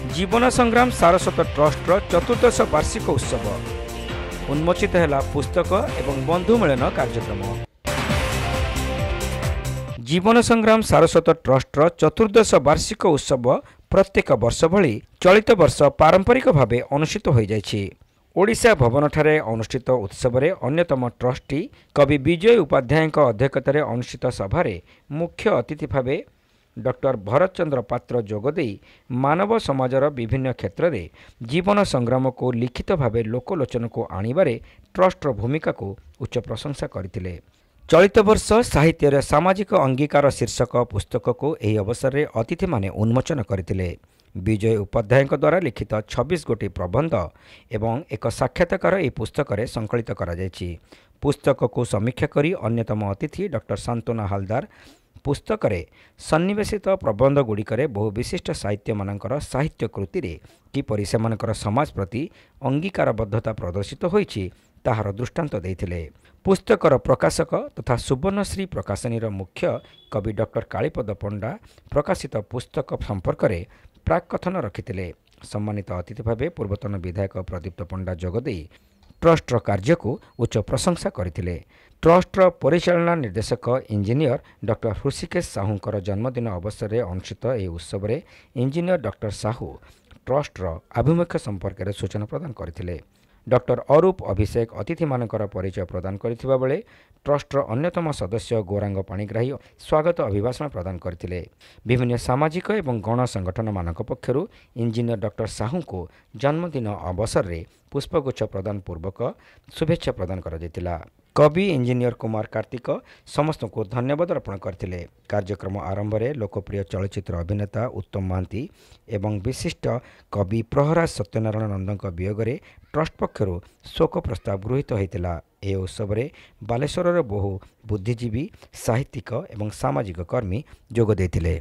जीवन संग्राम सारस्वत ट्रस्टर चतुर्दश वार्षिक उत्सव उन्मोचित है पुस्तक एवं बंधु मिलन कार्यक्रम। जीवन संग्राम सारस्वत ट्रस्टर चतुर्दश वार्षिक उत्सव प्रत्येक वर्ष भली चलित वर्ष पारंपरिक भावे अनुष्ठित हो जाइछि। ओडिशा भवन ठारे अनुष्ठित उत्सव रे अन्यतम ट्रस्टी कवि विजय उपाध्याय अध्यक्षतार अनुष्ठित सभारे मुख्य अतिथि भावे डॉक्टर भरत चंद्र पात्र जोगदे मानव समाजर विभिन्न क्षेत्र में जीवन संग्राम को लिखित भावे लोकलोचन को आनिबारे ट्रस्टर भूमिका को उच्च प्रशंसा करथिले। चलित वर्ष साहित्य सामाजिक अंगीकार शीर्षक पुस्तक को यह अवसर में अतिथि माने उन्मोचन करथिले। विजय उपाध्याय द्वारा लिखित 26 गोटी प्रबंध एवं एक साक्षात्कार यह पुस्तक रे संकलित करा जायछि। पुस्तक को समीक्षा करी अन्यतम अतिथि डॉक्टर शांतनु हालदार पुस्तक रे सन्निवेशित प्रबंध गुड़िकर बहु विशिष्ट साहित्य मानकर साहित्य कृति रे किपरि सेमानकर समाज प्रति अंगीकारबद्धता प्रदर्शित होईछि ताहार दृष्टांत देइथिले। पुस्तकर प्रकाशक तथा सुवर्णश्री प्रकाशनीर मुख्य कवि डॉक्टर कालीपद पंडा प्रकाशित पुस्तक संपर्क में प्राक्कथन रखिथिले। सम्मानित अतिथि भावे पूर्वतन विधायक प्रदीप्त पंडा जोगदे ट्रस्टर कार्य को उच्च प्रशंसा करथिले। ट्रस्टर परिचालना निर्देशक इंजीनियर डॉक्टर हृषिकेश साहूंकर जन्मदिन अवसर में अनुष्ठित यह उत्सव में इंजीनियर डॉक्टर साहू ट्रस्टर आभिमुख्य संपर्क में सूचना प्रदान करथिले। डॉक्टर अरूप अभिषेक अतिथि मानकर परिचय प्रदान करथिबा बेले ट्रस्टर अन्यतम सदस्य गौरांग पाणिग्राही स्वागत अभिभाषण प्रदान करथिले। विभिन्न सामाजिक एवं गण संगठन मानक पक्षरु इंजीनियर डॉक्टर साहू को जन्मदिन अवसर में पुष्पगुच्छ प्रदान पूर्वक शुभेच्छा प्रदान करा जायतिला। कवि इंजीनियर कुमार कार्तिक समस्त को धन्यवाद अर्पण करथिले। कार्यक्रम आरंभ में लोकप्रिय चलचित्र अभिनेता उत्तम महांती एवं विशिष्ट कवि प्रहराज सत्यनारायण नंदक वियोग में ट्रस्ट पक्षरु शोक प्रस्ताव गृहीत होइतिला। ए उत्सव में बालेश्वर बहु बुद्धिजीवी साहित्यिक एवं सामाजिक कर्मी जोग देथिले।